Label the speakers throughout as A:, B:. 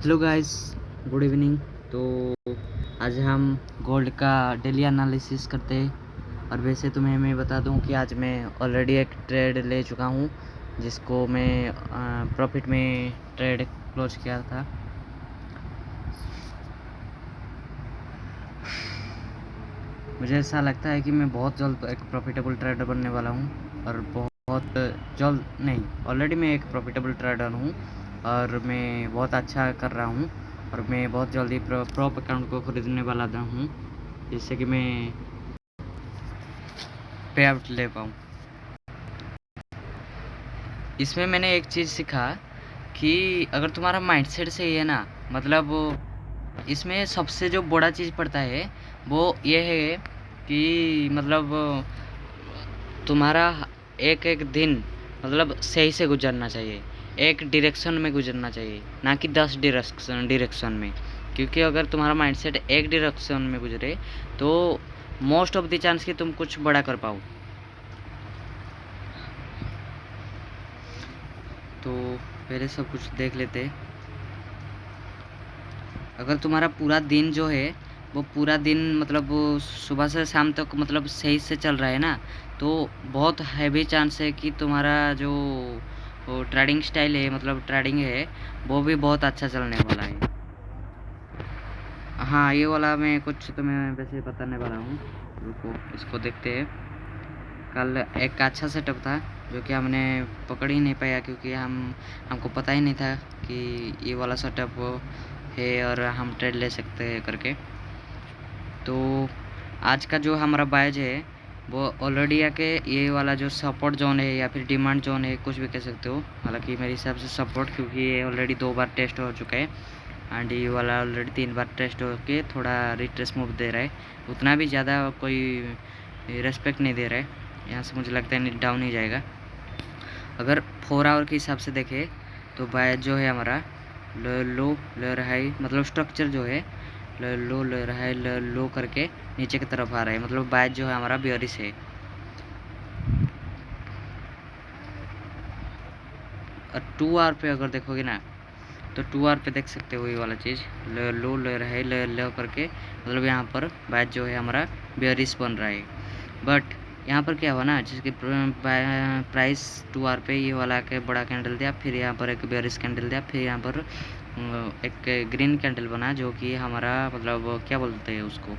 A: Hello guys, good evening. तो आज हम गोल्ड का डेली एनालिसिस करते हैं। और वैसे तुम्हें मैं बता दूं कि आज मैं ऑलरेडी एक ट्रेड ले चुका हूं, जिसको मैं प्रॉफिट में ट्रेड क्लोज किया था। मुझे ऐसा लगता है कि मैं बहुत जल्द एक प्रॉफिटेबल ट्रेडर बनने वाला हूं, और बहुत जल्द नहीं, ऑलरेडी मैं एक प्रॉफिटेबल ट्रेडर हूं और मैं बहुत अच्छा कर रहा हूं। और मैं बहुत जल्दी प्रॉप अकाउंट को ख़रीदने वाला हूं, जिससे कि मैं पे आउट ले पाऊँ। इसमें मैंने एक चीज़ सीखा कि अगर तुम्हारा माइंडसेट सही है ना, मतलब इसमें सबसे जो बड़ा चीज़ पड़ता है वो ये है कि मतलब तुम्हारा एक एक दिन मतलब सही से गुजरना चाहिए, एक डायरेक्शन में गुजरना चाहिए, ना कि 10 डायरेक्शन में। क्योंकि अगर तुम्हारा माइंडसेट एक डायरेक्शन में गुजरे तो मोस्ट ऑफ द चांस कि तुम कुछ बड़ा कर पाओ। तो पहले सब कुछ देख लेते। अगर तुम्हारा पूरा दिन जो है वो पूरा दिन मतलब सुबह से शाम तक मतलब सही से चल रहा है ना, तो बहुत हैवी चांस है कि तुम्हारा जो ट्रेडिंग स्टाइल है, मतलब ट्रेडिंग है, वो भी बहुत अच्छा चलने वाला है। हाँ, ये वाला मैं कुछ तुम्हें वैसे बताने वाला हूँ। रुको, इसको देखते हैं। कल एक अच्छा सेटअप था जो कि हमने पकड़ ही नहीं पाया, क्योंकि हमको पता ही नहीं था कि ये वाला सेटअप है और हम ट्रेड ले सकते हैं करके। तो आज का जो हमारा बायज है वो ऑलरेडी आके ये वाला जो सपोर्ट जोन है या फिर डिमांड जोन है, कुछ भी कह सकते हो। हालांकि मेरे हिसाब से सपोर्ट, क्योंकि ये ऑलरेडी 2 बार टेस्ट हो चुका है एंड ये वाला ऑलरेडी 3 बार टेस्ट होके थोड़ा रिट्रेस मूव दे रहा है। उतना भी ज़्यादा कोई रेस्पेक्ट नहीं दे रहा है। यहाँ से मुझे लगता है डाउन ही जाएगा। अगर 4 आवर के हिसाब से देखें तो बाय जो है हमारा लो ले रहा है, मतलब स्ट्रक्चर जो है लो ले रहा है, लो करके नीचे की तरफ आ रहा है, मतलब बाय जो है हमारा बेयरिश है। और 2 आवर पे अगर देखोगे ना तो 2 आवर पे देख सकते हो ये वाला चीज़ लो ले रहा है, लो करके, मतलब यहाँ पर बाय जो है हमारा बेयरिश बन रहा है। बट यहाँ पर क्या हुआ ना, जिसकी प्राइस 2 आवर पे ये वाला के बड़ा कैंडल दिया, फिर यहाँ पर एक बेयरिश कैंडल दिया, फिर यहाँ पर एक ग्रीन कैंडल बना, जो कि हमारा मतलब क्या बोलते हैं उसको,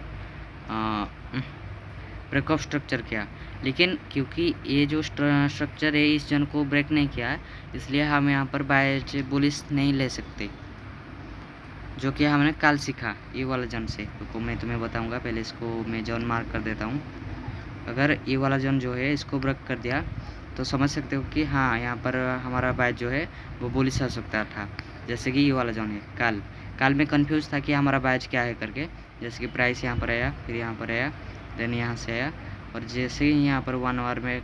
A: ब्रेकऑफ स्ट्रक्चर किया। लेकिन क्योंकि ये जो स्ट्रक्चर है इस जन को ब्रेक नहीं किया, इसलिए हम यहाँ पर बाय बुलिश नहीं ले सकते, जो कि हमने कल सीखा ये वाला जन से। रुको मैं तुम्हें बताऊंगा, पहले इसको मैं जॉन मार्क कर देता हूँ। अगर ये वाला जोन जो है इसको ब्रेक कर दिया तो समझ सकते हो कि हाँ, यहाँ पर हमारा बाय जो है वो बुलिश हो सकता था। जैसे कि ये वाला जोन है, कल में कंफ्यूज था कि हमारा बायज क्या है करके। जैसे कि प्राइस यहाँ पर आया, फिर यहाँ पर आया, देन यहाँ से आया, और जैसे ही यहाँ पर 1 आवर में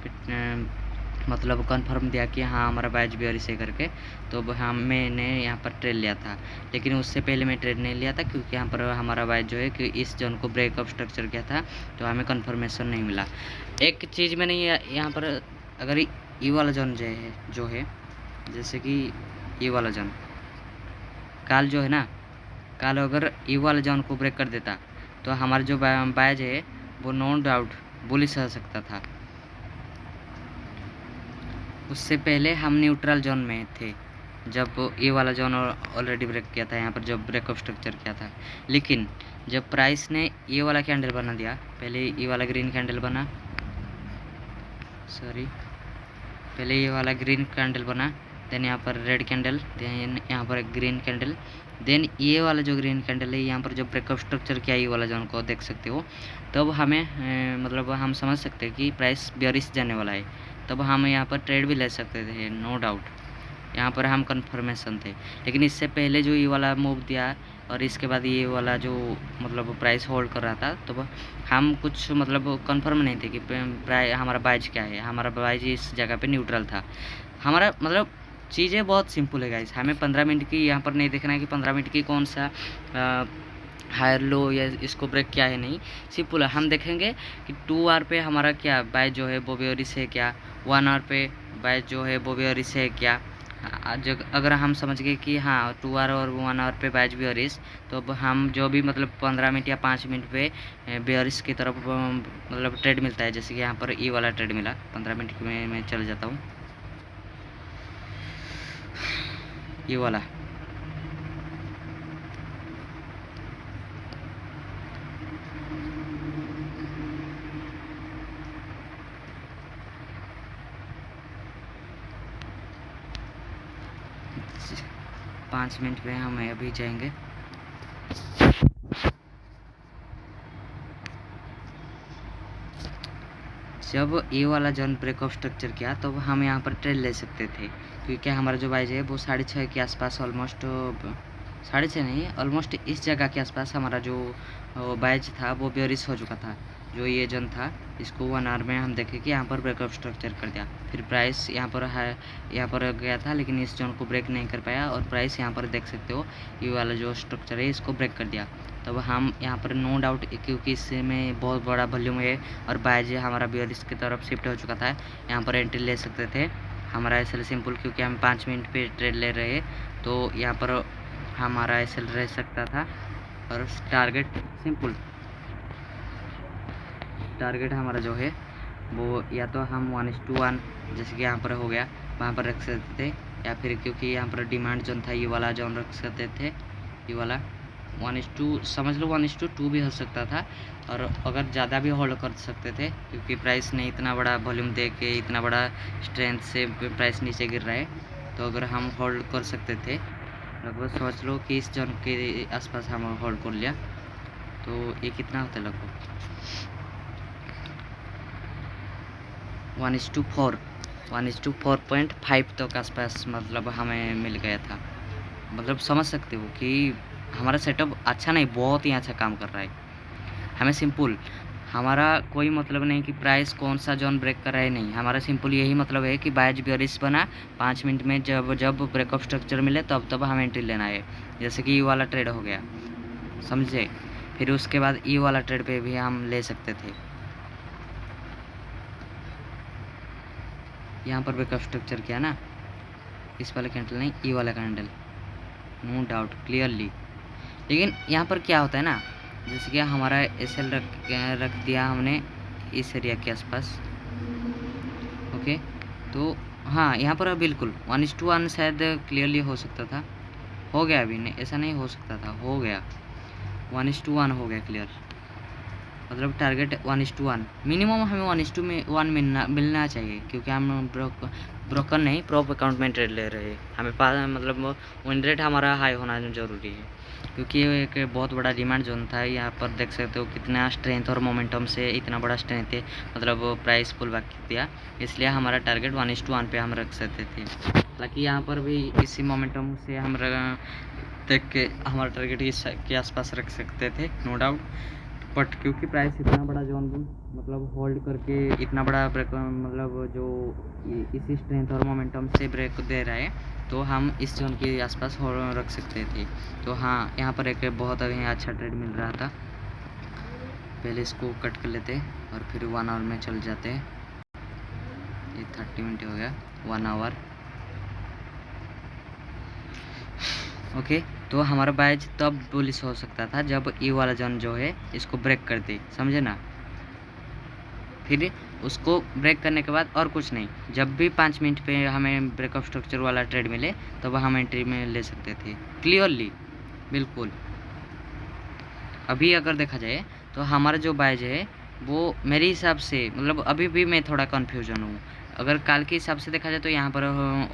A: मतलब कंफर्म दिया कि हाँ हमारा बायज बेयरिश है करके, तो मैंने यहाँ पर ट्रेड लिया था। लेकिन उससे पहले मैं ट्रेड नहीं लिया था, क्योंकि यहाँ पर हमारा बायज जो है कि इस जोन को ब्रेकअप स्ट्रक्चर किया था, तो हमें कंफर्मेशन नहीं मिला। एक चीज़ मैंने यहाँ पर, अगर ये वाला जोन जो है जैसे कि ये वाला जोन कल जो है ना, कल अगर ये वाला जोन को ब्रेक कर देता तो हमारा जो बायज है वो नो डाउट बुलिश हो सकता था। उससे पहले हम न्यूट्रल जोन में थे जब ये वाला जोन ऑलरेडी ब्रेक किया था, यहाँ पर जब ब्रेकअप स्ट्रक्चर किया था। लेकिन जब प्राइस ने ये वाला कैंडल बना दिया, पहले ये वाला ग्रीन कैंडल बना, सॉरी, पहले ये वाला ग्रीन कैंडल बना, देन यहाँ पर रेड कैंडल, देन यहाँ पर एक ग्रीन कैंडल, देन ये वाला जो ग्रीन कैंडल है यहाँ पर जो ब्रेकअप स्ट्रक्चर किया ये वाला जोन को देख सकते हो। तब हमें मतलब हम समझ सकते हैं कि प्राइस बेयरिश जाने वाला है, तब हम यहाँ पर ट्रेड भी ले सकते थे, नो डाउट। यहाँ पर हम कंफर्मेशन थे। लेकिन इससे पहले जो ये वाला मूव दिया और इसके बाद ये वाला जो मतलब प्राइस होल्ड कर रहा था, तो हम कुछ मतलब कंफर्म नहीं थे कि प्राइस हमारा बाइज क्या है। हमारा बाइज इस जगह पे न्यूट्रल था। हमारा मतलब चीज़ें बहुत सिंपल है गाइस। हमें 15 मिनट की यहाँ पर नहीं देखना है कि 15 मिनट की कौन सा हायर लो या इसको ब्रेक किया है, नहीं, सिंपल है। हम देखेंगे कि 2 आवर पे हमारा क्या बाय जो है वो बेयरिश है क्या, 1 आवर पे बाय जो है वो बेयरिश है क्या, अगर हम समझ गए कि हाँ 2 आवर और 1 आवर पे बैच बेयरिश, तो अब हम जो भी मतलब 15 मिनट या 5 मिनट पे बेयरिश की तरफ मतलब ट्रेड मिलता है। जैसे कि यहाँ पर ई वाला ट्रेड मिला 15 मिनट में मैं चले जाता हूँ, ये वाला पाँच मिनट पे हम अभी जाएंगे। जब ए वाला जोन ब्रेक ऑफ स्ट्रक्चर किया तो हम यहाँ पर ट्रेड ले सकते थे, क्योंकि हमारा जो बाइज है वो 6:30 के आसपास, ऑलमोस्ट 6:30 नहीं, ऑलमोस्ट इस जगह के आसपास हमारा जो बाइज था वो बेयरिश हो चुका था। जो ये जोन था इसको 1 आवर में हम देखे कि यहाँ पर ब्रेक ऑफ स्ट्रक्चर कर दिया। फिर प्राइस यहाँ पर है, यहाँ पर गया था, लेकिन इस जोन को ब्रेक नहीं कर पाया और प्राइस यहाँ पर देख सकते हो ये वाला जो स्ट्रक्चर है इसको ब्रेक कर दिया। तब हम यहाँ पर नो डाउट, क्योंकि इसमें बहुत बड़ा वॉल्यूम है और बाइज हमारा बेयरिश की तरफ शिफ्ट हो चुका था, यहाँ पर एंट्री ले सकते थे। हमारा एसएल सिंपल, क्योंकि हम 5 मिनट पे ट्रेड ले रहे तो यहाँ पर हमारा एसएल रह सकता था। और टारगेट सिंपल, टारगेट हमारा जो है वो या तो हम 1:1 जैसे कि यहाँ पर हो गया वहाँ पर रख सकते थे, या फिर क्योंकि यहाँ पर डिमांड जोन था ये वाला जोन रख सकते थे, ये वाला 1:2 समझ लो, 1:2 भी हो सकता था। और अगर ज़्यादा भी होल्ड कर सकते थे, क्योंकि प्राइस ने इतना बड़ा वॉल्यूम दे के इतना बड़ा स्ट्रेंथ से प्राइस नीचे गिर रहा है, तो अगर हम होल्ड कर सकते थे, लगभग समझ लो कि इस जोन के आसपास हम होल्ड कर लिया तो ये कितना होता है, लगभग 1:4, 1:4.5 तक आसपास मतलब हमें मिल गया था। मतलब समझ सकते हो कि हमारा सेटअप अच्छा नहीं, बहुत ही अच्छा काम कर रहा है। हमें सिंपल, हमारा कोई मतलब नहीं कि प्राइस कौन सा जोन ब्रेक कर रहा है, नहीं, हमारा सिंपल यही मतलब है कि बाइज बेयरिश बना 5 मिनट में, जब ब्रेक ऑफ स्ट्रक्चर मिले तब हमें एंट्री लेना है। जैसे कि ये वाला ट्रेड हो गया, समझे। फिर उसके बाद ये वाला ट्रेड पे भी हम ले सकते थे। यहाँ पर ब्रेक ऑफ स्ट्रक्चर किया ना, इस वाले कैंडल नहीं, ये वाला कैंडल, नो डाउट क्लियरली। लेकिन यहाँ पर क्या होता है ना, जैसे कि हमारा एसएल रख दिया हमने इस एरिया के आसपास, ओके। तो हाँ यहाँ पर बिल्कुल 1:1 शायद क्लियरली हो सकता था, हो गया अभी, नहीं ऐसा नहीं हो सकता था, हो गया 1:1 हो गया क्लियर। मतलब टारगेट 1:1 मिनिमम हमें 1:1 मिलना चाहिए, क्योंकि हम ब्रोकर नहीं, प्रॉप अकाउंट में ट्रेड ले रहे हैं। हमें पास मतलब विन रेट हमारा हाई होना जरूरी है, क्योंकि ये एक बहुत बड़ा डिमांड जोन था। यहाँ पर देख सकते हो कितना स्ट्रेंथ और मोमेंटम से इतना बड़ा स्ट्रेंथ है, मतलब प्राइस पुल बैक दिया, इसलिए हमारा टारगेट 1:1 पे हम रख सकते थे। हालांकि यहाँ पर भी इसी मोमेंटम से हम देख के हमारा टारगेट के आसपास रख सकते थे, नो डाउट। बट क्योंकि प्राइस इतना बड़ा जोन मतलब होल्ड करके इतना बड़ा ब्रेक, मतलब जो इसी स्ट्रेंथ और मोमेंटम से ब्रेक दे रहा है, तो हम इस जोन के आसपास रख सकते थे। तो हाँ यहाँ पर एक बहुत अच्छा ट्रेड मिल रहा था। पहले इसको कट कर लेते और फिर 1 आवर में चल जाते। ये 30 मिनट हो गया, 1 आवर, ओके। तो हमारा बाइज तब बुलिश हो सकता था जब ये वाला जोन जो है इसको ब्रेक कर दे, समझे ना। फिर उसको ब्रेक करने के बाद और कुछ नहीं, जब भी 5 मिनट पे हमें ब्रेक ऑफ स्ट्रक्चर वाला ट्रेड मिले तब हम एंट्री में ले सकते थे क्लियरली, बिल्कुल। अभी अगर देखा जाए तो हमारा जो बाइज है वो मेरे हिसाब से, मतलब अभी भी मैं थोड़ा कन्फ्यूजन हूँ। अगर काल के हिसाब से देखा जाए तो यहाँ पर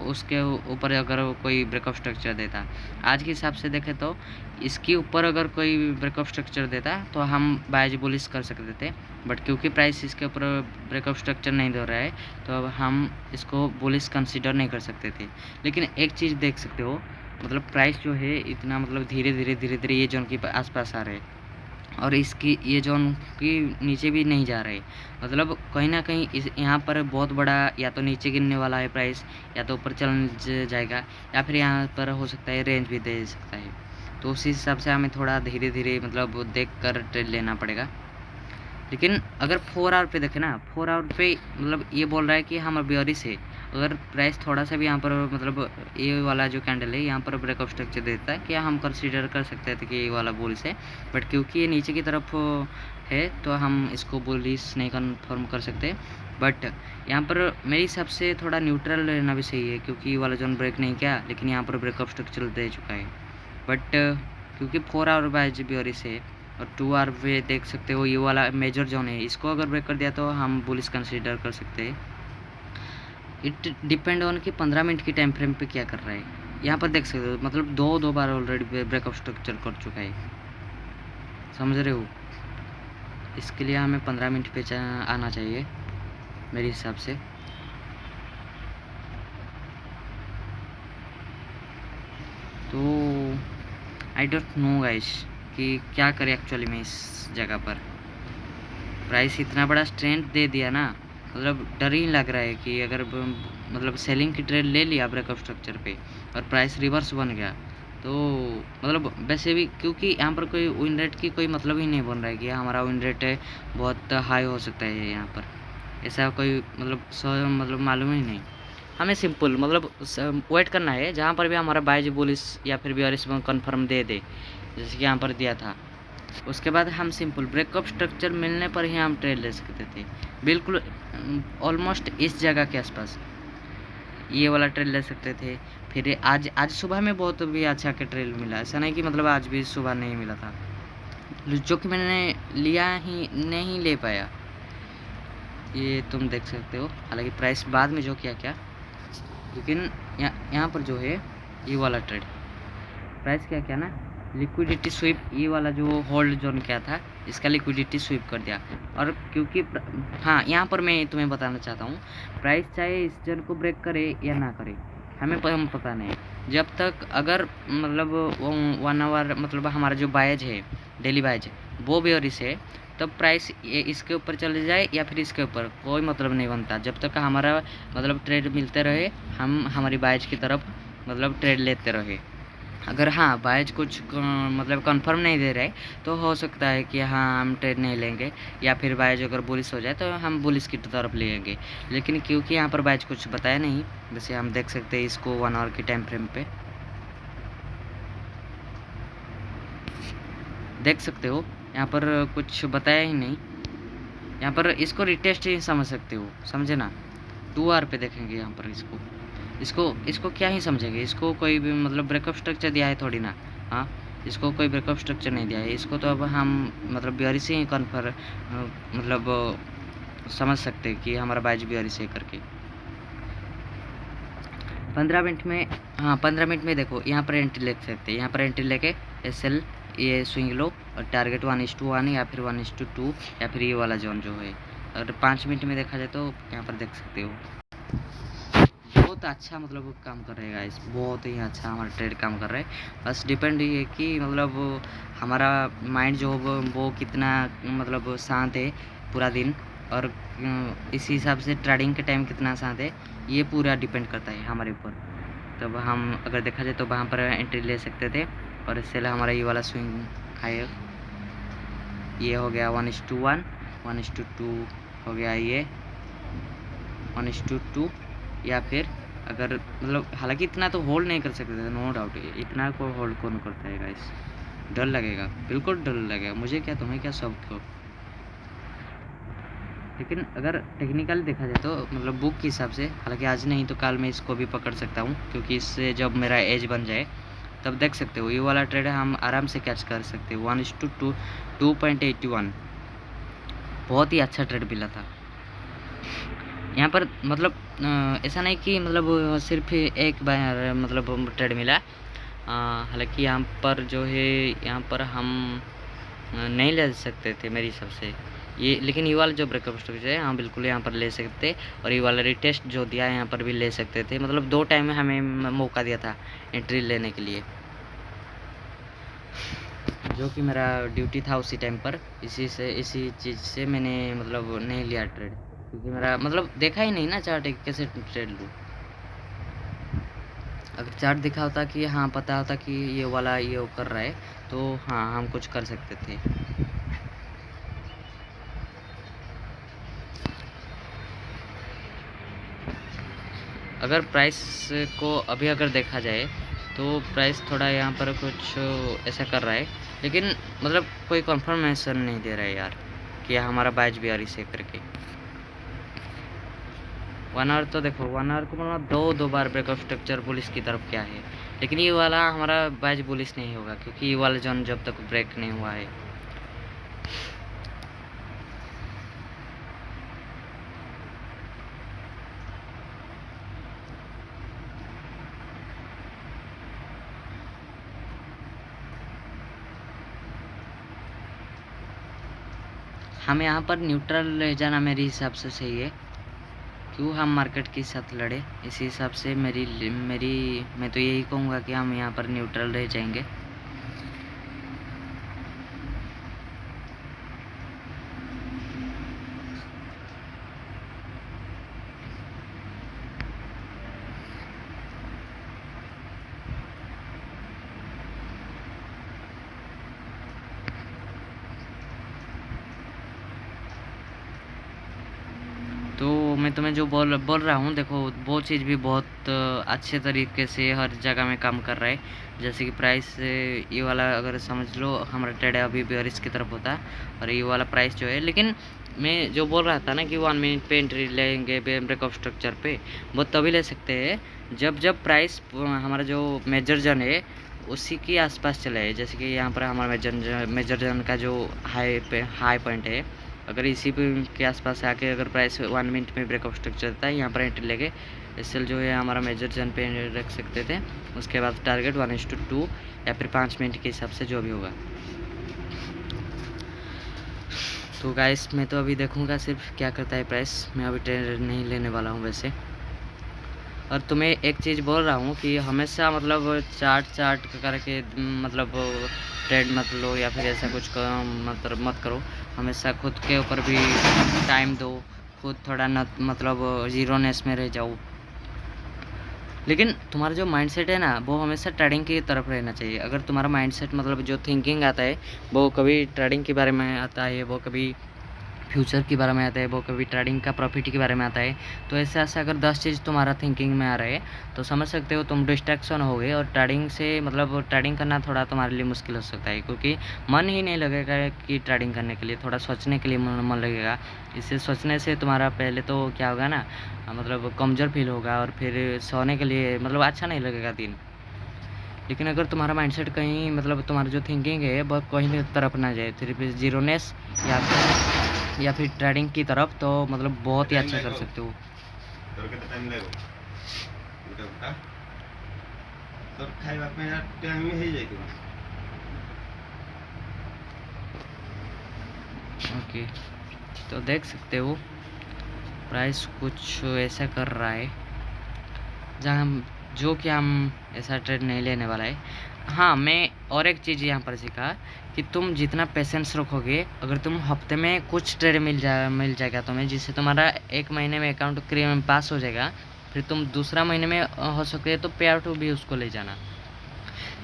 A: उसके ऊपर अगर कोई ब्रेक ऑफ स्ट्रक्चर देता, आज के हिसाब से देखें तो इसके ऊपर अगर कोई ब्रेक ऑफ स्ट्रक्चर देता तो हम बाइज बुलिश कर सकते थे। बट क्योंकि प्राइस इसके ऊपर ब्रेक ऑफ स्ट्रक्चर नहीं दे रहा है तो अब हम इसको बुलिश कंसिडर नहीं कर सकते थे। लेकिन एक चीज़ देख सकते हो, मतलब प्राइस जो है इतना मतलब धीरे धीरे ये जोन के आसपास आ रहे हैं और इसकी ये जोन की नीचे भी नहीं जा रहे, मतलब कहीं ना कहीं इस यहाँ पर बहुत बड़ा या तो नीचे गिरने वाला है प्राइस, या तो ऊपर चल जाएगा, या फिर यहाँ पर हो सकता है रेंज भी दे सकता है। तो उसी हिसाब से हमें थोड़ा धीरे मतलब देख कर ट्रेड लेना पड़ेगा। लेकिन अगर 4 आवर पे देखें ना, 4 आवर पे मतलब ये बोल रहा है कि हम बेयरिश है, अगर प्राइस थोड़ा सा भी यहाँ पर मतलब ये वाला जो कैंडल है यहाँ पर ब्रेकअप स्ट्रक्चर देता है, क्या हम कंसीडर कर सकते थे कि ये वाला बुलिश है, बट क्योंकि ये नीचे की तरफ है तो हम इसको बुलिश नहीं कन्फर्म कर सकते। बट यहाँ पर मेरे हिसाब से थोड़ा न्यूट्रल रहना भी सही है, क्योंकि ये वाला जोन ब्रेक नहीं किया लेकिन यहाँ पर ब्रेकअप स्ट्रक्चर दे चुका है। बट क्योंकि 4 आवर बाय बेयरिश है और 2 आवर पे देख सकते हो ये वाला मेजर जोन है, इसको अगर ब्रेक कर दिया तो हम बुलिश कंसीडर कर सकते हैं। इट डिपेंड ऑन कि 15 मिनट की टाइम फ्रेम पे क्या कर रहा है। यहाँ पर देख सकते हो मतलब दो बार ऑलरेडी ब्रेकअप स्ट्रक्चर कर चुका है, समझ रहे हो। इसके लिए हमें 15 मिनट पे आना चाहिए मेरे हिसाब से। तो आई डोंट नो गाइस कि क्या करें एक्चुअली में इस जगह पर। प्राइस इतना बड़ा स्ट्रेंथ दे दिया ना, मतलब डर ही लग रहा है कि अगर मतलब सेलिंग की ट्रेड ले लिया ब्रेकअप स्ट्रक्चर पे और प्राइस रिवर्स बन गया तो मतलब वैसे भी क्योंकि यहाँ पर कोई विन रेट की कोई मतलब ही नहीं बन रहा है कि हमारा विन रेट है बहुत हाई हो सकता है यहाँ पर, ऐसा कोई मतलब मालूम ही नहीं। हमें सिंपल मतलब वेट करना है जहाँ पर भी हमारा बाइज बुलिश या फिर बेयरिश कन्फर्म दे दे, जैसे कि यहाँ पर दिया था। उसके बाद हम सिंपल ब्रेकअप स्ट्रक्चर मिलने पर ही हम ट्रेड ले सकते थे, बिल्कुल ऑलमोस्ट इस जगह के आसपास ये वाला ट्रेड ले सकते थे। फिर आज सुबह में बहुत भी अच्छा का ट्रेड मिला, ऐसा नहीं कि मतलब आज भी सुबह नहीं मिला था, जो कि मैंने लिया ही नहीं ले पाया, ये तुम देख सकते हो। हालांकि प्राइस बाद में जो क्या लेकिन यहाँ पर जो है ये वाला ट्रेड प्राइस क्या ना लिक्विडिटी स्वीप, ये वाला जो होल्ड जोन क्या था इसका लिक्विडिटी स्वीप कर दिया। और क्योंकि हाँ यहाँ पर मैं तुम्हें बताना चाहता हूँ, प्राइस चाहे इस जोन को ब्रेक करे या ना करे हमें पता नहीं, जब तक अगर मतलब 1 आवर मतलब हमारा जो बायज है डेली बायज वो बेयरिश है तब प्राइस इसके ऊपर चले जाए या फिर इसके ऊपर कोई मतलब नहीं बनता, जब तक हमारा मतलब ट्रेड मिलते रहे हम हमारी बायज की तरफ मतलब ट्रेड लेते रहे। अगर हाँ बायज कुछ मतलब कंफर्म नहीं दे रहे तो हो सकता है कि हाँ हम ट्रेड नहीं लेंगे, या फिर बायज अगर बुलिश हो जाए तो हम बुलिश की तरफ लेंगे। लेकिन क्योंकि यहाँ पर बायज कुछ बताया नहीं, जैसे हम देख सकते हैं इसको 1 आवर की टाइम फ्रेम पे देख सकते हो, यहाँ पर कुछ बताया ही नहीं। यहाँ पर इसको रिटेस्ट ही समझ सकते हो, समझे ना। 2 आवर पे देखेंगे यहाँ पर इसको क्या ही समझेंगे, इसको कोई भी मतलब ब्रेकअप स्ट्रक्चर दिया है थोड़ी ना, हाँ इसको कोई ब्रेकअप स्ट्रक्चर नहीं दिया है, इसको तो अब हम मतलब बेयरिश से ही कन्फर्म मतलब समझ सकते हैं कि हमारा बाइज बेयरिश है करके। 15 मिनट में, हाँ 15 मिनट में देखो यहाँ पर एंट्री ले सकते हैं, यहाँ पर एंट्री लेके SL ये स्विंग लो और टारगेट 1:1 या फिर 1:2 या फिर ये वाला जोन जो है। अगर 5 मिनट में देखा जाए तो यहाँ पर देख सकते हो बहुत अच्छा मतलब काम कर रहा है गाइस, बहुत ही अच्छा हमारा ट्रेड काम कर रहा है। बस डिपेंड ये है कि मतलब हमारा माइंड जो वो कितना मतलब शांत है पूरा दिन, और इस हिसाब से ट्रेडिंग के टाइम कितना शांत है ये पूरा डिपेंड करता है हमारे ऊपर। तब हम अगर देखा जाए तो वहाँ पर एंट्री ले सकते थे, और इससे हमारा ये वाला स्विंग है ये हो गया 1:1 1:2 हो गया ये 1:2, या फिर अगर मतलब हालांकि इतना तो होल्ड नहीं कर सकते थे, नो डाउट इतना को होल्ड कौन करता है गाइस, डर लगेगा, बिल्कुल डर लगेगा, मुझे क्या तुम्हें क्या सबको। लेकिन अगर टेक्निकल देखा जाए तो मतलब बुक के हिसाब से, हालांकि आज नहीं तो कल मैं इसको भी पकड़ सकता हूँ, क्योंकि इससे जब मेरा एज बन जाए तब देख सकते हो ये वाला ट्रेड हम आराम से कैच कर सकते हो। 1:2 2.81 बहुत ही अच्छा ट्रेड मिला था यहाँ पर। मतलब ऐसा नहीं कि मतलब सिर्फ एक बार मतलब ट्रेड मिला, हालांकि यहाँ पर जो है यहाँ पर हम नहीं ले सकते थे मेरे हिसाब से ये, लेकिन ये वाला जो ब्रेकअप स्ट्रक्चर है हाँ बिल्कुल यहाँ पर ले सकते, और ये वाला रिटेस्ट जो दिया है यहाँ पर भी ले सकते थे। मतलब 2 टाइम में हमें मौका दिया था एंट्री लेने के लिए, जो कि मेरा ड्यूटी था उसी टाइम पर, इसी चीज़ से मैंने मतलब नहीं लिया ट्रेड, क्योंकि मेरा मतलब देखा ही नहीं ना चार्ट कैसे ट्रेड लूँ। अगर चार्ट दिखा होता कि हाँ पता होता कि ये वाला ये कर रहा है तो हाँ हम कुछ कर सकते थे। अगर प्राइस को अभी अगर देखा जाए तो प्राइस थोड़ा यहाँ पर कुछ ऐसा कर रहा है, लेकिन मतलब कोई कंफर्मेशन नहीं दे रहा है यार कि हमारा बैच भी आ रही है करके। 1 आवर तो देखो 1 आवर को मतलब दो बार ब्रेक ऑफ स्ट्रक्चर पुलिस की तरफ क्या है, लेकिन ये वाला हमारा बैच पुलिस नहीं होगा क्योंकि ये वाला जोन जब तक ब्रेक नहीं हुआ है। हम यहाँ पर न्यूट्रल रह जाना मेरे हिसाब से सही है। क्यों हम मार्केट के साथ लड़े, इसी हिसाब से मेरी मैं तो यही कहूँगा कि हम यहाँ पर न्यूट्रल रह जाएंगे। तो मैं तुम्हें जो बोल रहा हूँ, देखो वो चीज़ भी बहुत अच्छे तरीके से हर जगह में काम कर रहा है। जैसे कि प्राइस ये वाला अगर समझ लो हमारा ट्रेड अभी बेयरिश की तरफ होता है और ये वाला प्राइस जो है, लेकिन मैं जो बोल रहा था ना कि 1 मिनट पे एंट्री लेंगे ब्रेक ऑफ स्ट्रक्चर पे, वो तभी ले सकते हैं जब प्राइस हमारा जो मेजर जन है उसी के आसपास चला है। जैसे कि यहाँ पर हमारा मेजर जन का जो हाई पॉइंट है, अगर इसी के आसपास आके अगर प्राइस 1 मिनट में ब्रेक ऑफ स्ट्रक्चर था, यहाँ पर एंट्री लेके एसएल जो है हमारा मेजर जन पे रख सकते थे। उसके बाद टारगेट 1:2 या फिर 5 मिनट के हिसाब से जो भी होगा। तो गाइस मैं तो अभी देखूंगा सिर्फ क्या करता है प्राइस, मैं अभी ट्रेड नहीं लेने वाला हूँ वैसे। और तुम्हें एक चीज़ बोल रहा हूँ कि हमेशा मतलब चार्ट करके मतलब ट्रेड मत लो या फिर ऐसा कुछ मत करो। हमेशा खुद के ऊपर भी टाइम दो, खुद थोड़ा मतलब जीरोनेस में रह जाओ। लेकिन तुम्हारा जो माइंडसेट है ना वो हमेशा ट्रेडिंग की तरफ रहना चाहिए। अगर तुम्हारा माइंडसेट मतलब जो थिंकिंग आता है वो कभी ट्रेडिंग के बारे में आता है, वो कभी फ्यूचर के बारे में आता है, वो कभी ट्रेडिंग का प्रॉफिट के बारे में आता है, तो ऐसे ऐसे अगर 10 चीज़ तुम्हारा थिंकिंग में आ रहा है तो समझ सकते हो तुम डिस्ट्रैक्शन हो गए और ट्रेडिंग से मतलब ट्रेडिंग करना थोड़ा तुम्हारे लिए मुश्किल हो सकता है, क्योंकि मन ही नहीं लगेगा कि ट्रेडिंग करने के लिए, थोड़ा सोचने के लिए मन लगेगा। इससे सोचने से तुम्हारा पहले तो क्या होगा ना, मतलब कमज़ोर फील होगा और फिर सोने के लिए मतलब अच्छा नहीं लगेगा दिन। लेकिन अगर तुम्हारा माइंडसेट कहीं मतलब तुम्हारा जो थिंकिंग है वो कहीं तरफ ना जाए, फिर जीरोनेस या फिर ट्रेडिंग की तरफ, तो मतलब बहुत ही अच्छा कर सकते हो। ओके, तो देख सकते हो प्राइस कुछ ऐसा कर रहा है जहाँ हम ऐसा ट्रेड नहीं लेने वाला है। हाँ, मैं और एक चीज़ यहाँ पर सीखा कि तुम जितना पेशेंस रखोगे, अगर तुम हफ्ते में कुछ ट्रेड मिल जाएगा तुम्हें, जिससे तुम्हारा 1 महीने में अकाउंट क्रिएट पास हो जाएगा, फिर तुम दूसरा महीने में हो सके तो पे आउट भी उसको ले जाना।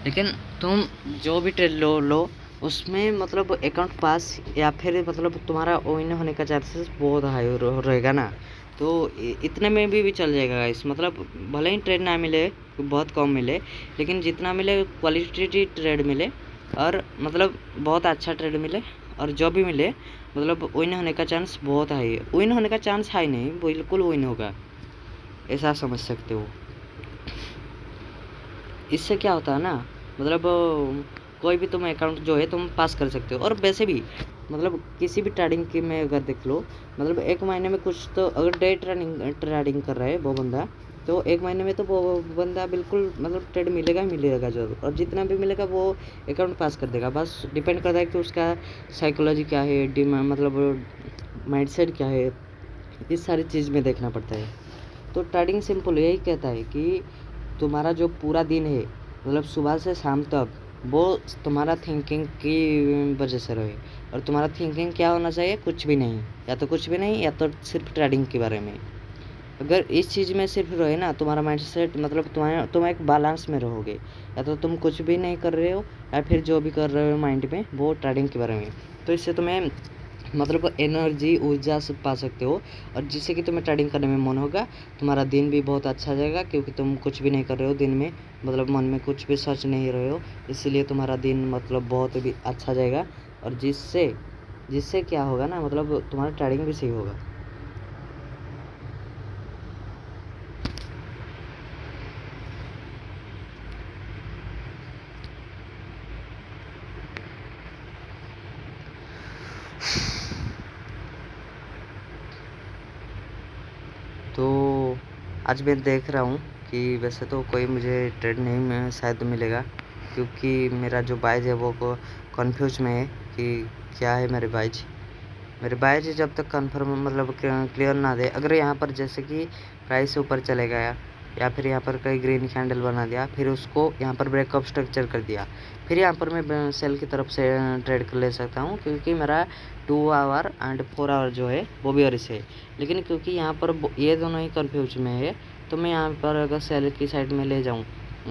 A: लेकिन तुम जो भी ट्रेड लो उसमें मतलब अकाउंट पास या फिर मतलब तुम्हारा विन होने का चांसेस बहुत हाई रहेगा ना, तो इतने में भी चल जाएगा गाइस। मतलब भले ही ट्रेड ना मिले, बहुत कम मिले, लेकिन जितना मिले क्वालिटी ट्रेड मिले और मतलब बहुत अच्छा ट्रेड मिले, और जो भी मिले मतलब विन होने का चांस बहुत हाई है। विन होने का चांस हाई नहीं, बिल्कुल विन होगा, ऐसा समझ सकते हो। इससे क्या होता है ना, मतलब कोई भी तुम अकाउंट जो है तुम पास कर सकते हो। और वैसे भी मतलब किसी भी ट्रेडिंग के में अगर देख लो, मतलब 1 महीने में कुछ तो अगर डे ट्रेडिंग कर रहा है वो बंदा, तो 1 महीने में तो वो बंदा बिल्कुल मतलब ट्रेड मिलेगा ही मिलेगा जरूर, और जितना भी मिलेगा वो अकाउंट पास कर देगा। बस डिपेंड करता है कि उसका साइकोलॉजी क्या है, मतलब माइंडसेट क्या है, इस सारी चीज़ में देखना पड़ता है। तो ट्रेडिंग सिंपल यही कहता है कि तुम्हारा जो पूरा दिन है मतलब सुबह से शाम तक, वो तुम्हारा थिंकिंग की वजह से रहे। और तुम्हारा थिंकिंग क्या होना चाहिए, कुछ भी नहीं, या तो कुछ भी नहीं या तो सिर्फ ट्रेडिंग के बारे में। अगर इस चीज़ में सिर्फ रहे ना तुम्हारा माइंडसेट, मतलब तुम एक बैलेंस में रहोगे, या तो तुम कुछ भी नहीं कर रहे हो या फिर जो भी कर रहे हो माइंड में वो ट्रेडिंग के बारे में, तो इससे तुम्हें मतलब एनर्जी ऊर्जा से पा सकते हो, और जिससे कि तुम्हें ट्रेडिंग करने में मन होगा। तुम्हारा दिन भी बहुत अच्छा जाएगा, क्योंकि तुम कुछ भी नहीं कर रहे हो दिन में, मतलब मन में कुछ भी सोच नहीं रहे हो, इसलिए तुम्हारा दिन मतलब बहुत भी अच्छा जाएगा। और जिससे जिससे क्या होगा ना, मतलब तुम्हारा ट्रेडिंग भी सही होगा। तो आज मैं देख रहा हूँ कि वैसे तो कोई मुझे ट्रेड नहीं में शायद मिलेगा, क्योंकि मेरा जो बाइज है वो कन्फ्यूज में है कि क्या है मेरे बाइज जब तक कंफर्म मतलब क्लियर ना दे। अगर यहाँ पर जैसे कि प्राइस ऊपर चले गया, या फिर यहाँ पर कई ग्रीन कैंडल बना दिया, फिर उसको यहाँ पर ब्रेकअप स्ट्रक्चर कर दिया, फिर यहाँ पर मैं सेल की तरफ से ट्रेड कर ले सकता हूँ, क्योंकि मेरा 2 आवर एंड 4 आवर जो है वो भी बेयरिश है। लेकिन क्योंकि यहाँ पर ये दोनों ही कन्फ्यूज में है, तो मैं यहाँ पर अगर सेल की साइड में ले जाऊँ,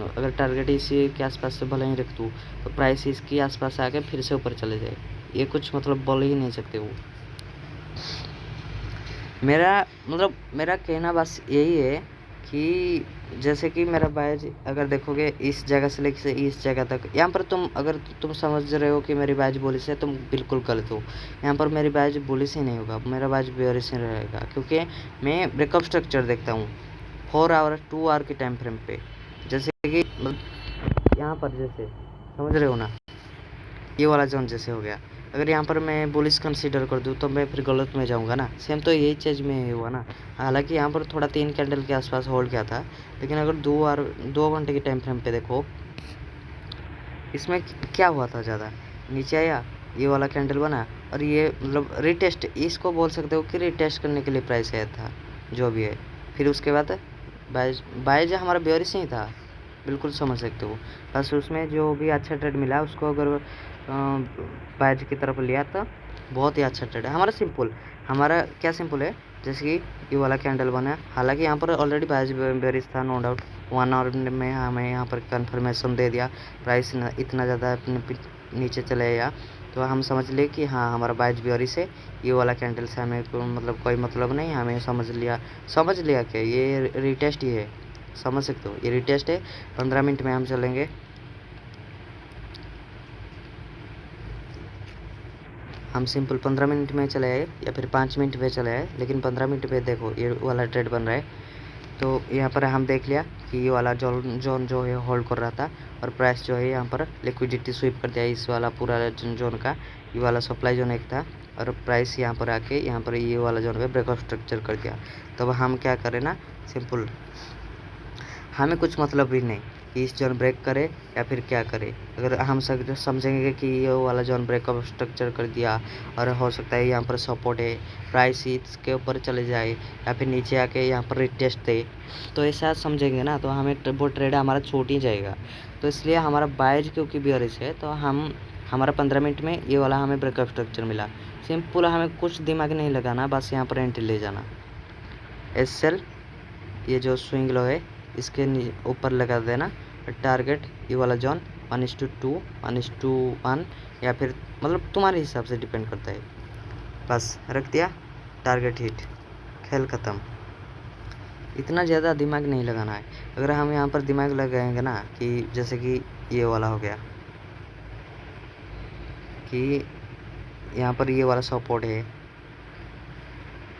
A: अगर टारगेट इसी के आसपास से भले ही रख दूँ, तो प्राइस इसके आसपास आके फिर से ऊपर चले जाए, ये कुछ मतलब बोल ही नहीं सकते वो। मेरा कहना बस यही है कि जैसे कि मेरा बाइज अगर देखोगे इस जगह से लेकर इस जगह तक, यहाँ पर अगर तुम समझ रहे हो कि मेरी बाइज बुलिश है, तुम बिल्कुल गलत हो। यहाँ पर मेरी बाइज बुलिश ही नहीं होगा, मेरा बाइज बेयरिश ही रहेगा, क्योंकि मैं ब्रेकअप स्ट्रक्चर देखता हूँ 4 आवर 2 आवर के टाइम फ्रेम पे। जैसे कि यहाँ पर जैसे समझ रहे हो ना, ये वाला जोन जैसे हो गया, अगर यहाँ पर मैं बुलिश कंसीडर कर दूँ तो मैं फिर गलत में जाऊँगा ना। सेम तो यही चीज़ में हुआ ना। हालांकि यहाँ पर थोड़ा 3 कैंडल के आसपास होल्ड किया था, लेकिन अगर 2 घंटे के टाइम फ्रेम पे देखो, इसमें क्या हुआ था, ज़्यादा नीचे आया, ये वाला कैंडल बना, और ये मतलब रिटेस्ट, इसको बोल सकते हो कि रिटेस्ट करने के लिए प्राइस आया था जो भी है। फिर उसके बाद बाइज हमारा बेयरिश नहीं था, बिल्कुल समझ सकते हो। बस उसमें जो भी अच्छा ट्रेड मिला उसको अगर बाइज की तरफ लिया तो बहुत ही अच्छा ट्रेड है हमारा क्या सिंपल है। जैसे कि ये वाला कैंडल बना, हालांकि यहाँ पर ऑलरेडी बाइज बेयरिश था, नो डाउट। 1 आवर में हमें यहाँ पर कंफर्मेशन दे दिया, प्राइस इतना ज़्यादा नीचे चले गया, तो हम समझ लिए कि हाँ हमारा बाइज बेयरिश है। ये वाला कैंडल से हमें मतलब कोई मतलब नहीं, हमें समझ लिया कि ये रिटेस्ट ही है, समझ सकते हो, ये रिटेस्ट है। 15 मिनट में हम चलेंगे, हम सिंपल 15 मिनट में चले आए या फिर 5 मिनट में चले आए, लेकिन 15 मिनट पे देखो ये वाला ट्रेड बन रहा है। तो यहाँ पर हम देख लिया कि ये वाला जोन जो है होल्ड कर रहा था, और प्राइस जो है यहाँ पर लिक्विडिटी स्वीप कर दिया इस वाला पूरा जोन का। ये वाला सप्लाई जोन एक था, और प्राइस यहाँ पर आके यहाँ पर ये वाला जोन पे ब्रेकआउट स्ट्रक्चर कर दिया। तब हम क्या करें ना, सिंपल, हमें कुछ मतलब भी नहीं कि इस जोन ब्रेक करे या फिर क्या करे। अगर हम समझेंगे कि ये वाला जोन ब्रेकअप स्ट्रक्चर कर दिया, और हो सकता है यहाँ पर सपोर्ट है, प्राइस इसके ऊपर चले जाए या फिर नीचे आके यहाँ पर रिटेस्ट दे, तो ऐसा समझेंगे ना, तो हमें वो ट्रेड हमारा छूट ही जाएगा। तो इसलिए हमारा बाइज क्योंकि बेयरिश है, तो हमारा 15 मिनट में ये वाला हमें ब्रेकअप स्ट्रक्चर मिला। सिंपल, हमें कुछ दिमाग नहीं लगाना, बस यहाँ पर एंट्री ले जाना। एसएल ये जो स्विंग लो है इसके ऊपर लगा देना टारगेट, ये वाला जोन 1:2 1:1, या फिर मतलब तुम्हारे हिसाब से डिपेंड करता है। बस रख दिया, टारगेट हिट, खेल ख़त्म। इतना ज़्यादा दिमाग नहीं लगाना है। अगर हम यहाँ पर दिमाग लगाएंगे ना, कि जैसे कि ये वाला हो गया कि यहाँ पर ये वाला सपोर्ट है,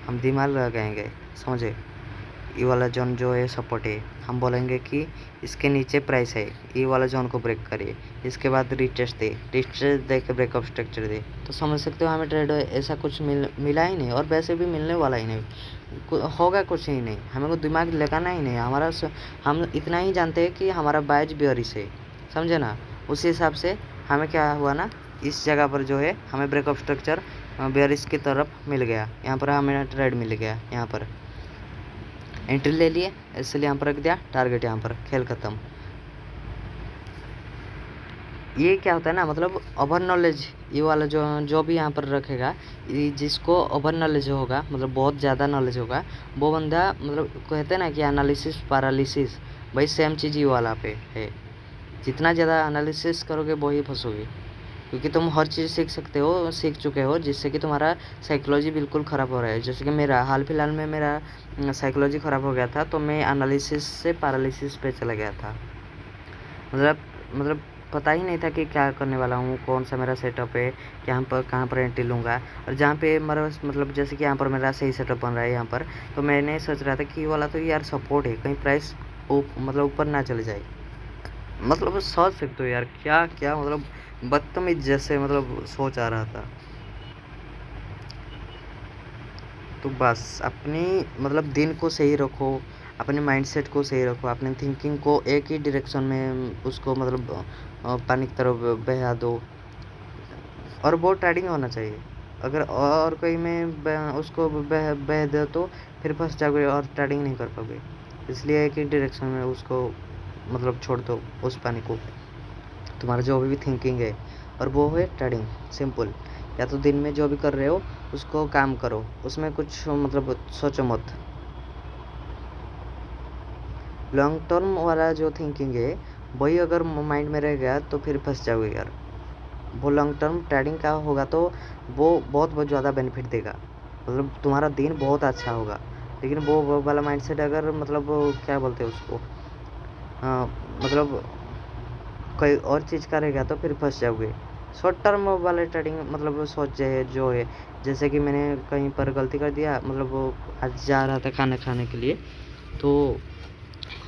A: हम दिमाग लगाएंगे, समझे। ये वाला जोन जो है सपोर्ट है, हम बोलेंगे कि इसके नीचे प्राइस है, ये वाला जोन को ब्रेक करे, इसके बाद रिटेस्ट दे के ब्रेकअप स्ट्रक्चर दे, तो समझ सकते हो हमें ट्रेड ऐसा कुछ मिला ही नहीं, और वैसे भी मिलने वाला ही नहीं, होगा कुछ ही नहीं। हमें को दिमाग लगाना ही नहीं, हम इतना ही जानते हैं कि हमारा बाइज बेयरिश है, समझे ना। उसी हिसाब से हमें क्या हुआ ना, इस जगह पर जो है हमें ब्रेकअप स्ट्रक्चर बेयरिश की तरफ मिल गया, यहाँ पर हमें ट्रेड मिल गया, यहाँ पर एंट्री ले लिए, इसलिए यहाँ पर रख दिया टारगेट, यहाँ पर खेल ख़त्म। ये क्या होता है ना, मतलब ओवर नॉलेज, ये वाला जो भी यहाँ पर रखेगा, जिसको ओवर नॉलेज होगा, मतलब बहुत ज़्यादा नॉलेज होगा, वो बंदा, मतलब कहते हैं ना कि एनालिसिस पैरालिसिस, भाई सेम चीज़ ये वाला पे है। जितना ज़्यादा एनालिसिस करोगे वही फंसोगे। क्योंकि तुम हर चीज़ सीख चुके हो, जिससे कि तुम्हारा साइकोलॉजी बिल्कुल ख़राब हो रहा है। जैसे कि मेरा हाल फिलहाल में मेरा साइकोलॉजी ख़राब हो गया था, तो मैं एनालिसिस से पैरालिसिस पे चला गया था। मतलब पता ही नहीं था कि क्या करने वाला हूँ, कौन सा मेरा सेटअप है, कहाँ पर एंट्री लूँगा। और जहाँ पे मेरा मतलब जैसे कि यहाँ पर मेरा सही सेटअप बन रहा है यहाँ पर, तो मैंने सोच रहा था कि ये वाला तो यार सपोर्ट है, कहीं प्राइस मतलब ऊपर ना चले जाए। मतलब सोच सकते हो यार, क्या क्या मतलब बदतमीज जैसे मतलब सोच आ रहा था। तो बस अपनी मतलब दिन को सही रखो, अपने माइंडसेट को सही रखो, अपने थिंकिंग को एक ही डायरेक्शन में उसको मतलब पानी की तरफ बहा दो। और वो ट्रेडिंग होना चाहिए। अगर और कोई में उसको बह दे तो फिर फंस जाओगे और ट्रेडिंग नहीं कर पाओगे। इसलिए एक ही डायरेक्शन में उसको मतलब छोड़ दो उस पानी को, तुम्हारा जो भी थिंकिंग है, और वो है ट्रेडिंग। सिंपल। या तो दिन में जो भी कर रहे हो उसको काम करो, उसमें कुछ मतलब सोचो मत। लॉन्ग टर्म वाला जो थिंकिंग है वही अगर माइंड में रह गया तो फिर फंस जाओगे यार। वो लॉन्ग टर्म ट्रेडिंग का होगा तो वो बहुत ज़्यादा बेनिफिट देगा, मतलब तुम्हारा दिन बहुत अच्छा होगा। लेकिन वो वाला माइंडसेट अगर मतलब क्या बोलते हैं उसको, मतलब कोई और चीज़ करेगा तो फिर फंस जाओगे। शॉर्ट टर्म वाले ट्रेडिंग मतलब सोच जो है, जैसे कि मैंने कहीं पर गलती कर दिया, मतलब वो आज जा रहा था खाना खाने के लिए, तो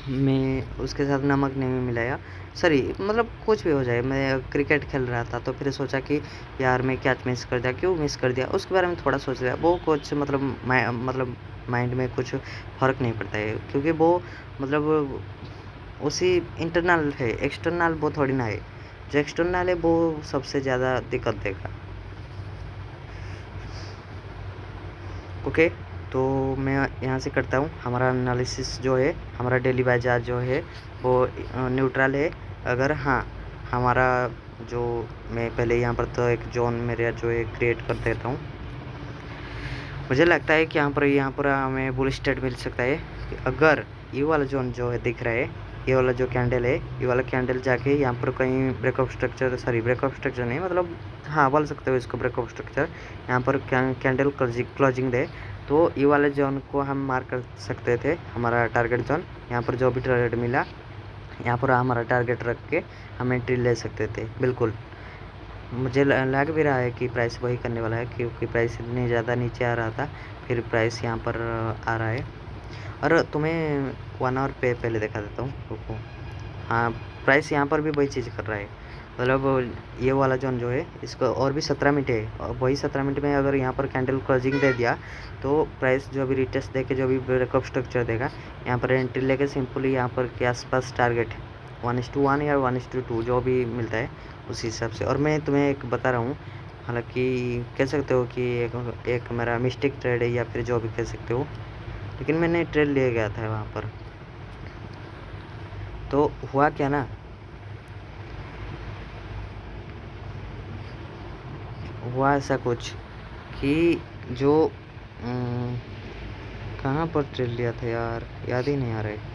A: मैं उसके साथ नमक नहीं मिलाया। सॉरी, मतलब कुछ भी हो जाए, मैं क्रिकेट खेल रहा था तो फिर सोचा कि यार मैं कैच मिस कर दिया, क्यों मिस कर दिया, उसके बारे में थोड़ा सोच लिया। वो कुछ मतलब माइंड में कुछ फ़र्क नहीं पड़ता है, क्योंकि वो मतलब उसी इंटरनल है, एक्सटर्नल वो थोड़ी ना है। जो एक्सटर्नल है वो सबसे ज़्यादा दिक्कत देगा। ओके, तो मैं यहाँ से करता हूँ। हमारा एनालिसिस जो है, हमारा डेली बाजार जो है वो न्यूट्रल है। अगर हाँ हमारा जो, मैं पहले यहाँ पर तो एक जोन मेरा जो है क्रिएट कर देता हूँ। मुझे लगता है कि यहाँ पर हमें बुल स्टेट मिल सकता है। अगर ये वाला जोन जो है दिख रहा है, ये वाला जो कैंडल है, ये वाला कैंडल जाके यहाँ पर कहीं ब्रेकअप स्ट्रक्चर नहीं, मतलब हाँ बोल सकते हो इसको ब्रेकअप स्ट्रक्चर, यहाँ पर कैंडल क्लोजिंग दे, तो ये वाले जोन को हम मार्क कर सकते थे, हमारा टारगेट जोन। यहाँ पर जो भी टारगेट मिला, यहाँ पर हमारा टारगेट रख के हम एंट्री ले सकते थे। बिल्कुल मुझे लग भी रहा है कि प्राइस वही करने वाला है, क्योंकि प्राइस इतनी ज़्यादा नीचे आ रहा था, फिर प्राइस यहाँ पर आ रहा है। और तुम्हें 1 आवर पे पहले दिखा देता हूँ, रुको। हाँ, प्राइस यहाँ पर भी वही चीज़ कर रहा है, मतलब ये वाला जोन जो है इसको और भी 17 मिनट है, और वही 17 मिनट में अगर यहाँ पर कैंडल क्लोजिंग दे दिया तो प्राइस जो भी रिटेस्ट दे के जो भी ब्रेकअप स्ट्रक्चर देगा, यहाँ पर एंट्री लेके सिंपली यहाँ पर के आसपास टारगेट 1:1 या 1:2 जो भी मिलता है उसी हिसाब से। और मैं तुम्हें एक बता रहा हूँ, हालांकि कह सकते हो कि एक मेरा मिस्टेक ट्रेड है या फिर जो भी कह सकते हो, लेकिन मैंने ट्रेड ले गया था वहाँ पर। तो हुआ क्या ना, हुआ ऐसा कुछ कि जो कहाँ पर ट्रेड लिया था यार, याद ही नहीं आ रहा है।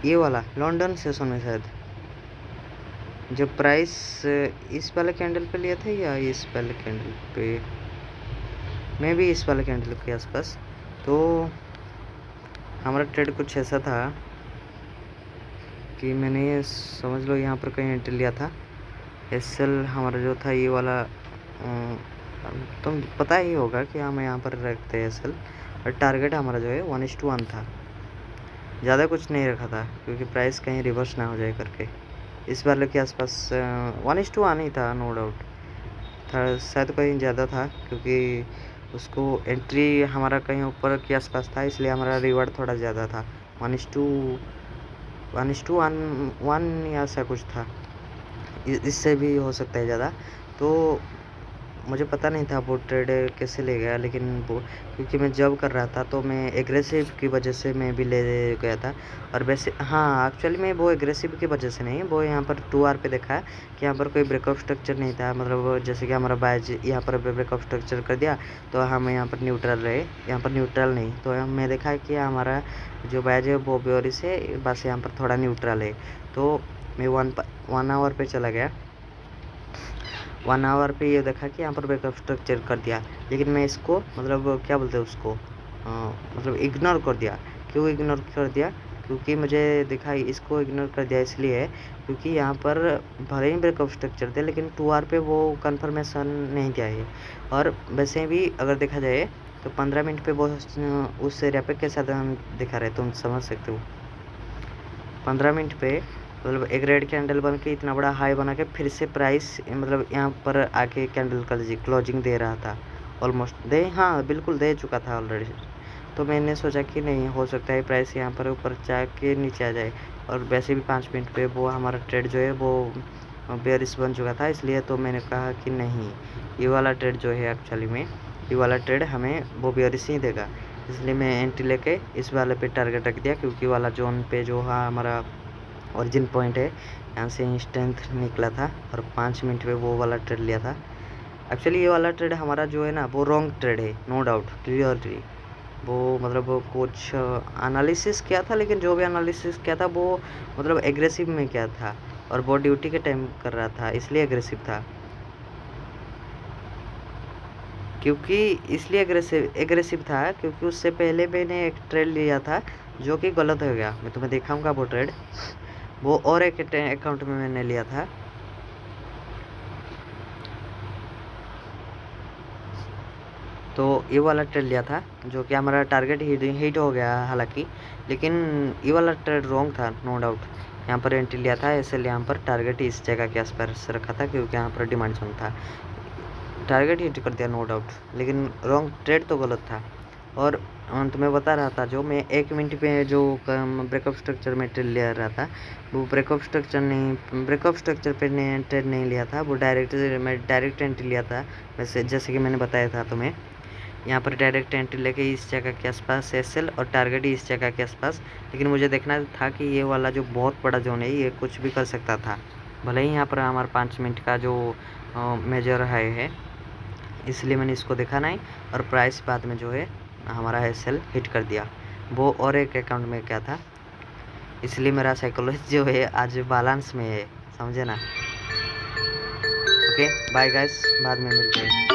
A: ये वाला लंदन सेशन में शायद, जो प्राइस इस वाले कैंडल पे लिया था या इस वाले कैंडल पे, मैं भी इस वाले कैंडल के आसपास। तो हमारा ट्रेड कुछ ऐसा था कि मैंने समझ लो यहाँ पर कहीं एंट्री लिया था। एसएल हमारा जो था ये वाला, तुम पता ही होगा कि हम यहाँ पर रखते हैं एसएल, और टारगेट हमारा जो है 1:1 था, ज़्यादा कुछ नहीं रखा था, क्योंकि प्राइस कहीं रिवर्स ना हो जाए करके। इस वाले के आसपास 1:1 ही था, नो डाउट था, शायद कहीं ज़्यादा था, क्योंकि उसको एंट्री हमारा कहीं ऊपर के आसपास था, इसलिए हमारा रिवार्ड थोड़ा ज़्यादा था। 1:1 या ऐसा कुछ था, इससे भी हो सकता है ज़्यादा। तो
B: मुझे पता नहीं था वो ट्रेड कैसे ले गया, लेकिन वो क्योंकि मैं जॉब कर रहा था तो मैं एग्रेसिव की वजह से मैं भी ले गया था। और वैसे हाँ, एक्चुअली में वो एग्रेसिव की वजह से नहीं, वो यहाँ पर 2R पे देखा है कि यहाँ पर कोई ब्रेकअप स्ट्रक्चर नहीं था। मतलब जैसे कि हमारा बायज यहाँ पर ब्रेकअप स्ट्रक्चर कर दिया तो हम यहाँ पर न्यूट्रल रहे, यहाँ पर न्यूट्रल नहीं। तो मैं देखा कि हमारा जो बायज है वो बेओरिश है, बस यहाँ पर थोड़ा न्यूट्रल है। तो मैं 1 आवर पे चला गया। 1 आवर पे ये देखा कि यहाँ पर बैकअप स्ट्रक्चर कर दिया, लेकिन मैं इसको मतलब क्या बोलते हैं उसको मतलब इग्नोर कर दिया। क्यों इग्नोर कर दिया? क्योंकि मुझे दिखा इसको इग्नोर कर दिया इसलिए क्योंकि यहाँ पर भले ही ब्रेकअप स्ट्रक्चर थे, लेकिन 2R पे वो कन्फर्मेशन नहीं दिया है। और वैसे भी अगर देखा जाए तो 15 मिनट पे वो उस एरिया पे कैसा दिखा रहे तुम समझ सकते हो। 15 मिनट पे मतलब एक रेड कैंडल बन के इतना बड़ा हाई बना के फिर से प्राइस मतलब यहाँ पर आके कैंडल क्लोजिंग दे रहा था। ऑलमोस्ट हाँ बिल्कुल दे चुका था ऑलरेडी। तो मैंने सोचा कि नहीं हो सकता है प्राइस यहाँ पर ऊपर जाके नीचे आ जाए। और वैसे भी 5 मिनट पे वो हमारा ट्रेड जो है वो बेयरिश बन चुका था, इसलिए तो मैंने कहा कि नहीं, ये वाला ट्रेड जो है एक्चुअली में ये वाला ट्रेड हमें वो बेयरिश ही देगा। इसलिए मैं एंट्री लेके इस वाले पे टारगेट रख दिया, क्योंकि वाला जोन पे जो हाँ हमारा ओरिजिन पॉइंट है, यहाँ से इंस्टेंट निकला था और 5 मिनट में वो वाला ट्रेड लिया था। एक्चुअली ये वाला ट्रेड हमारा जो है ना वो रॉन्ग ट्रेड है, नो डाउट क्लियरली। वो मतलब वो कुछ एनालिसिस किया था, लेकिन जो भी एनालिसिस किया था वो मतलब एग्रेसिव में किया था और वो ड्यूटी के टाइम कर रहा था, इसलिए एग्रेसिव था। क्योंकि इसलिए एग्रेसिव था क्योंकि उससे पहले मैंने एक ट्रेड लिया था जो कि गलत हो गया। मैं तुम्हें दिखाऊंगा वो ट्रेड, वो और एक अकाउंट में मैंने लिया था। तो ये वाला ट्रेड लिया था जो कि हमारा टारगेट हिट हो गया हालांकि, लेकिन ये वाला ट्रेड रॉन्ग था नो डाउट। यहाँ पर एंट्री लिया था, इसलिए यहाँ पर टारगेट इस जगह के आसपास रखा था क्योंकि यहाँ पर डिमांड जोन था। टारगेट हिट कर दिया नो डाउट, लेकिन रॉन्ग ट्रेड तो गलत था। और तुम्हें बता रहा था जो मैं 1 मिनट पे जो ब्रेकअप स्ट्रक्चर में ट्रेड ले रहा था, वो ब्रेकअप स्ट्रक्चर पे ट्रेड नहीं लिया था, वो मैं डायरेक्ट एंट्री लिया था। वैसे जैसे कि मैंने बताया था तुम्हें, यहाँ पर डायरेक्ट एंट्री लेके इस जगह के आसपास एसएल और टारगेट ही इस जगह के आसपास। लेकिन मुझे देखना था कि ये वाला जो बहुत बड़ा जोन है ये कुछ भी कर सकता था, भले ही यहाँ पर हमारा 5 मिनट का जो मेजर है, इसलिए मैंने इसको देखा नहीं। और प्राइस बाद में जो है हमारा एसएल हिट कर दिया, वो और एक अकाउंट में क्या था, इसलिए मेरा साइकोलॉजी जो है आज बैलेंस में है, समझे ना। ओके बाय गाइस, बाद में मिलते हैं।